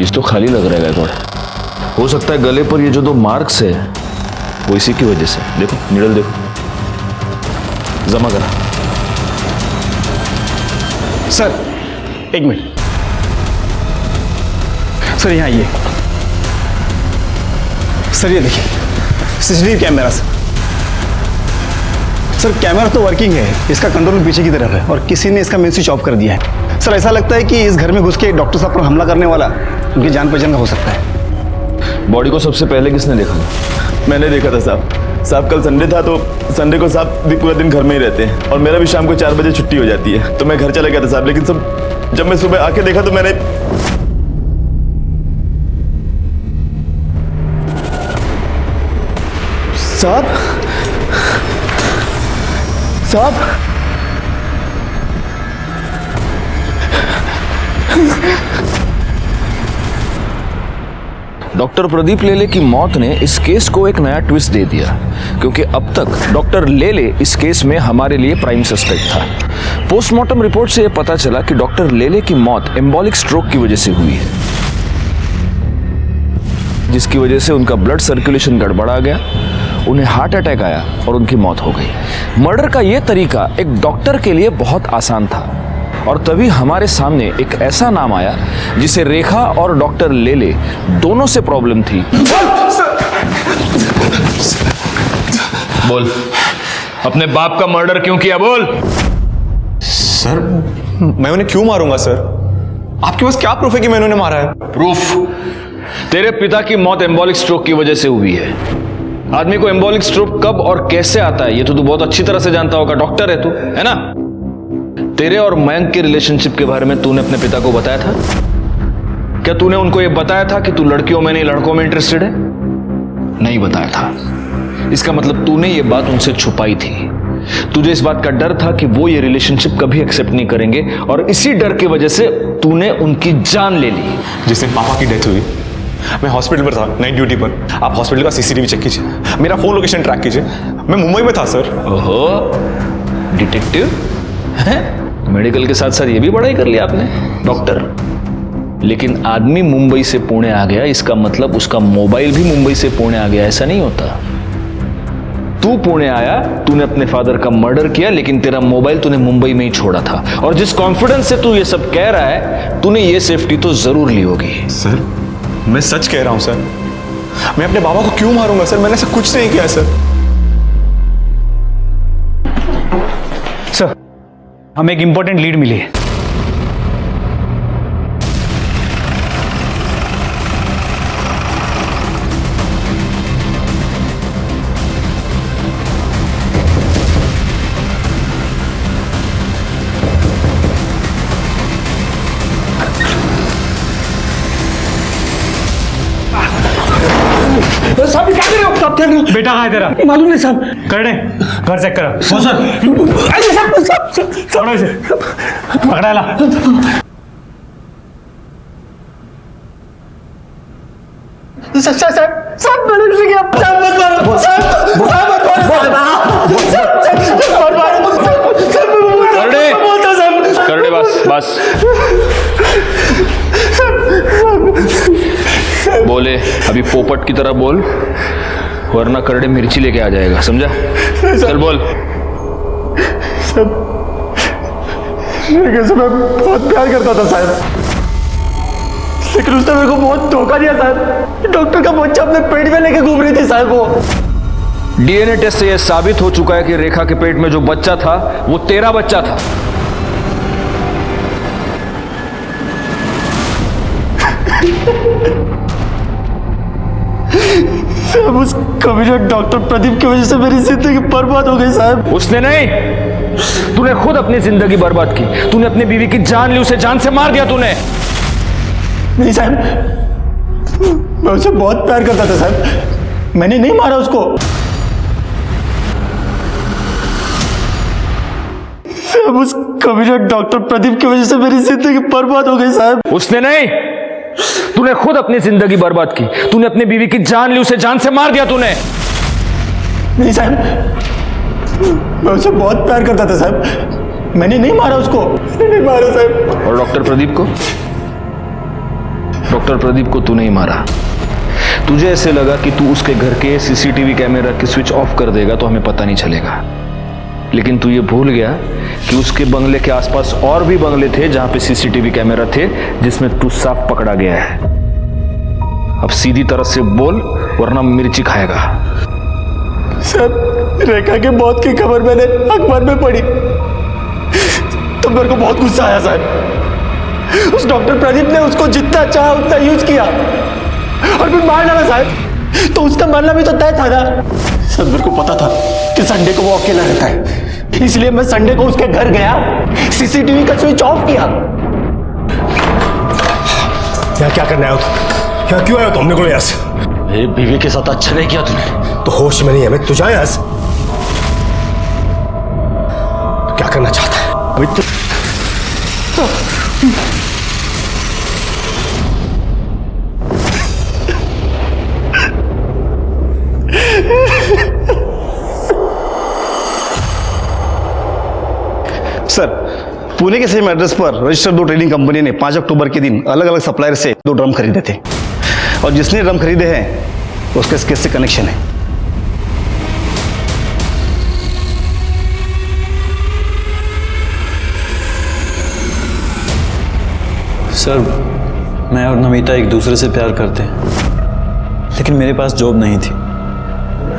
इस तो खाली लग रहा है गायकवाड़। हो सकता है गले पर ये जो 2 मार्क्स है वो इसी की वजह से। देखो निडल देखो, जमा करा। सर 1 मिनट सर, यहाँ आइए सर, ये देखिए सीसीटीवी कैमरा। सर कैमरा तो वर्किंग है, इसका कंट्रोल पीछे की तरफ है और किसी ने इसका मेन स्विच ऑफ कर दिया है। सर ऐसा लगता है कि इस घर में घुस के डॉक्टर साहब पर हमला करने वाला उनकी जान पहचान का हो सकता है। बॉडी को सबसे पहले किसने देखा था? मैंने देखा था साहब। कल संडे था तो संडे को साहब भी पूरा दिन घर में ही रहते हैं और मेरा भी शाम को 4 बजे छुट्टी हो जाती है, तो मैं घर चला गया था साहब। लेकिन सब जब मैं सुबह आके देखा तो मैंने साहब डॉक्टर प्रदीप लेले की मौत ने इस केस को एक नया ट्विस्ट दे दिया, क्योंकि अब तक डॉक्टर लेले इस केस में हमारे लिए प्राइम सस्पेक्ट था। पोस्टमार्टम रिपोर्ट से यह पता चला कि डॉक्टर लेले की मौत एम्बोलिक स्ट्रोक की वजह से हुई है, जिसकी वजह से उनका ब्लड सर्कुलेशन गड़बड़ा गया, उन्हें हार्ट अटैक आया और उनकी मौत हो गई। मर्डर का यह तरीका एक डॉक्टर के लिए बहुत आसान था, और तभी हमारे सामने एक ऐसा नाम आया जिसे रेखा और डॉक्टर लेले दोनों से प्रॉब्लम थी। बोल, अपने बाप का मर्डर क्यों किया? बोल। सर मैं उन्हें क्यों मारूंगा सर? आपके पास क्या प्रूफ है कि मैंने उन्हें मारा है? प्रूफ? तेरे पिता की मौत एम्बोलिक स्ट्रोक की वजह से हुई है। आदमी को एम्बोलिक स्ट्रोक कब और कैसे आता है ये तो तू बहुत अच्छी तरह से जानता होगा, डॉक्टर है तू, है ना? तेरे और मयंक के रिलेशनशिप के बारे में तूने अपने पिता को बताया था? क्या तूने उनको यह बताया था कि तू लड़कियों में नहीं लड़कों में इंटरेस्टेड है? नहीं बताया था। इसका मतलब तूने ये बात उनसे छुपाई थी। तुझे इस बात का डर था कि वो ये रिलेशनशिप कभी एक्सेप्ट नहीं करेंगे, और इसी डर की वजह से तूने उनकी जान ले ली। जिस दिन पापा की डेथ हुई मैं हॉस्पिटल पर था, नाइट ड्यूटी पर। आप हॉस्पिटल का सीसीटीवी चेक कीजिए, मेरा फोन लोकेशन ट्रैक कीजिए। मैं मुंबई में था सर। ओहो, डिटेक्टिव है? मेडिकल के साथ साथ ये भी पढ़ाई कर लिया आपने, डॉक्टर। लेकिन आदमी मुंबई से पुणे आ गया, इसका मतलब उसका मोबाइल भी मुंबई से पुणे आ गया, ऐसा नहीं होता। तू पुणे आया, तूने अपने फादर का मर्डर किया, लेकिन तेरा मोबाइल तूने मुंबई में ही छोड़ा था। और जिस कॉन्फिडेंस से तू ये सब कह रहा है, तूने ये सेफ्टी तो जरूर ली होगी। सर मैं सच कह रहा हूं सर। मैं अपने बाबा को क्यों मारूंगा सर? मैंने ऐसा कुछ नहीं किया सर। सर हमें एक इंपॉर्टेंट लीड मिली है। साहब क्या कर रहे हो? साहब क्या कर रहे हो? बेटा कहाँ है तेरा? मालूम नहीं साहब। कर दे, घर चेक करा। हो सर। पकड़ो इसे, पकड़ा ला। साहब मैंने कुछ किया। साहब मत मारो। कर दे बस। बोले अभी पोपट की तरह बोल, वरना करड़े मिर्ची लेके आ जाएगा, समझा? चल बोल। मैं बहुत प्यार करता था साहब, लेकिन उसने मेरे को बहुत धोखा दिया साहब। डॉक्टर का बच्चा अपने पेट में लेके घूम रही थी साहब। वो डीएनए टेस्ट से यह साबित हो चुका है कि रेखा के पेट में जो बच्चा था वो तेरा बच्चा था। साहब उस कमीना डॉक्टर प्रदीप की वजह से मेरी जिंदगी बर्बाद हो गई साहब। उसने नहीं, तूने खुद अपनी जिंदगी बर्बाद की। तूने अपनी बीवी की जान ली, उसे जान से मार दिया तूने। नहीं साहब, मैं उससे बहुत प्यार करता था साहब, मैंने नहीं मारा उसको। साहब उस कमीना डॉक्टर प्रदीप की वजह से मेरी जिंदगी बर्बाद हो गई साहब। उसने नहीं, तूने खुद अपनी जिंदगी बर्बाद की। तूने अपनी बीवी की जान ली, उसे जान से मार दिया तूने। नहीं साहब, मैं उससे बहुत प्यार करता था साहब, मैंने नहीं मारा उसको, मैंने नहीं मारा साहब। और डॉक्टर प्रदीप को? डॉक्टर प्रदीप को तू नहीं मारा। तुझे ऐसे लगा कि तू उसके घर के सीसीटीवी कैमरा के स्विच ऑफ कर देगा तो हमें पता नहीं चलेगा, लेकिन तू ये भूल गया कि उसके बंगले के आसपास और भी बंगले थे जहां पे सीसीटीवी कैमरा थे, जिसमें तू साफ पकड़ा गया है। अब सीधी तरह से बोल वरना मिर्ची खाएगा। साहब रेखा के मौत की खबर मैंने अखबार में पढ़ी तो मेरे को बहुत गुस्सा आया साहब। उस डॉक्टर प्रदीप ने उसको जितना चाहा उतना यूज किया और फिर मार डाला साहब, तो उसका मरना भी तो तय था ना। सब मेरे को पता था कि संडे को वो अकेला रहता है, इसलिए मैं संडे को उसके घर गया, सीसीटीवी का स्विच ऑफ किया। क्या करना है? क्या क्यों आया तुमने को यहाँ से? मेरी बीवी के साथ अच्छा नहीं किया तूने। तो होश में नहीं है मैं, तू जा यहाँ से। क्या करना चाहता है अभी तू? सर पुणे के सेम एड्रेस पर रजिस्टर्ड 2 ट्रेडिंग कंपनी ने 5 अक्टूबर के दिन अलग अलग सप्लायर से 2 ड्रम खरीदे थे और जिसने ड्रम खरीदे हैं उसके इस केस से कनेक्शन है। सर मैं और नमिता एक दूसरे से प्यार करते हैं, लेकिन मेरे पास जॉब नहीं थी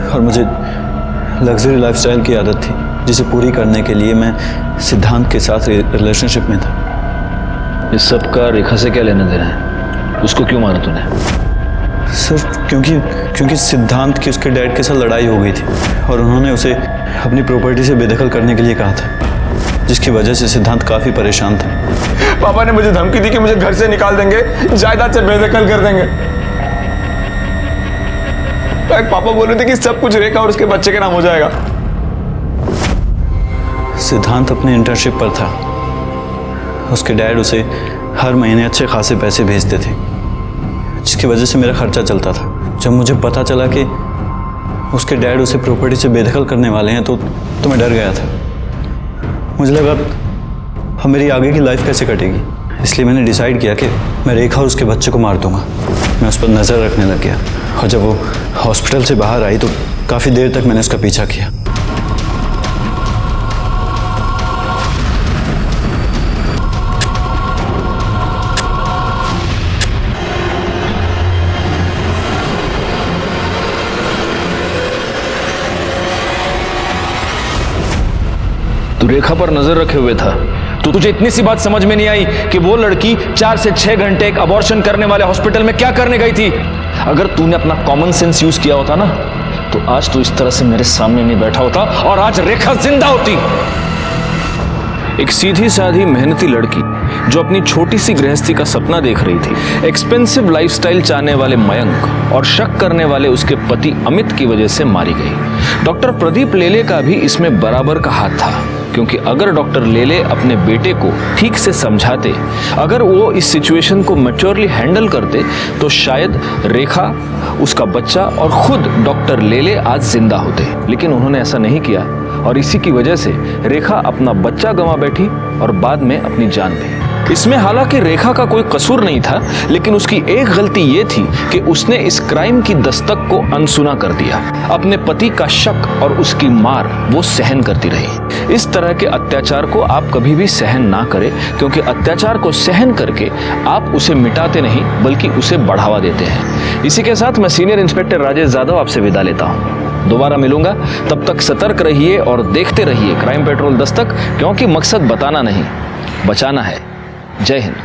और मुझे लग्जरी लाइफस्टाइल की आदत थी, जिसे पूरी करने के लिए मैं सिद्धांत के साथ रिलेशनशिप में था। इस सब का रेखा से क्या लेना देना है? उसको क्यों मारा तूने? सर क्योंकि सिद्धांत की उसके डैड के साथ लड़ाई हो गई थी और उन्होंने उसे अपनी प्रॉपर्टी से बेदखल करने के लिए कहा था, जिसकी वजह से सिद्धांत काफ़ी परेशान था। पापा ने मुझे धमकी दी कि मुझे घर से निकाल देंगे, जायदाद से बेदखल कर देंगे। पापा बोल रहे थे कि सब कुछ रेखा और उसके बच्चे के नाम हो जाएगा। सिद्धांत अपने इंटर्नशिप पर था, उसके डैड उसे हर महीने अच्छे खासे पैसे भेजते थे, जिसकी वजह से मेरा खर्चा चलता था। जब मुझे पता चला कि उसके डैड उसे प्रॉपर्टी से बेदखल करने वाले हैं तो मैं डर गया था। मुझे लगा अब मेरी आगे की लाइफ कैसे कटेगी, इसलिए मैंने डिसाइड किया कि मैं रेखा और उसके बच्चे को मार दूंगा। मैं उस पर नज़र रखने लग गया और जब वो हॉस्पिटल से बाहर आई तो काफ़ी देर तक मैंने उसका पीछा किया। तू रेखा पर नजर रखे हुए था, तो तुझे इतनी सी बात समझ में नहीं आई कि वो लड़की 4 से 6 घंटे एक अबॉर्शन करने वाले हॉस्पिटल में क्या करने गई थी? अगर तूने अपना कॉमन सेंस यूज किया होता ना, तो आज तू इस तरह से मेरे सामने नहीं बैठा होता और आज रेखा जिंदा होती। एक सीधी साधी मेहनती लड़की जो अपनी छोटी सी गृहस्थी का सपना देख रही थी, एक्सपेंसिव लाइफस्टाइल चाहने वाले मयंक और शक करने वाले उसके पति अमित की वजह से मारी गई। डॉक्टर प्रदीप लेले का भी इसमें बराबर का हाथ था, क्योंकि अगर डॉक्टर लेले अपने बेटे को ठीक से समझाते, अगर वो इस सिचुएशन को मैच्योरली हैंडल करते, तो शायद रेखा, उसका बच्चा और खुद डॉक्टर लेले आज जिंदा होते। लेकिन उन्होंने ऐसा नहीं किया और इसी की वजह से रेखा अपना बच्चा गंवा बैठी और बाद में अपनी जान भी। इसमें हालांकि रेखा का कोई कसूर नहीं था, लेकिन उसकी एक गलती ये थी कि उसने इस क्राइम की दस्तक को अनसुना कर दिया। अपने पति का शक और उसकी मार वो सहन करती रही। इस तरह के अत्याचार को आप कभी भी सहन ना करें, क्योंकि अत्याचार को सहन करके आप उसे मिटाते नहीं बल्कि उसे बढ़ावा देते हैं। इसी के साथ मैं सीनियर इंस्पेक्टर राजेश यादव आपसे विदा लेता हूँ। दोबारा मिलूंगा, तब तक सतर्क रहिए और देखते रहिए क्राइम पेट्रोल दस्तक, क्योंकि मकसद बताना नहीं, बचाना है। जय हिंद।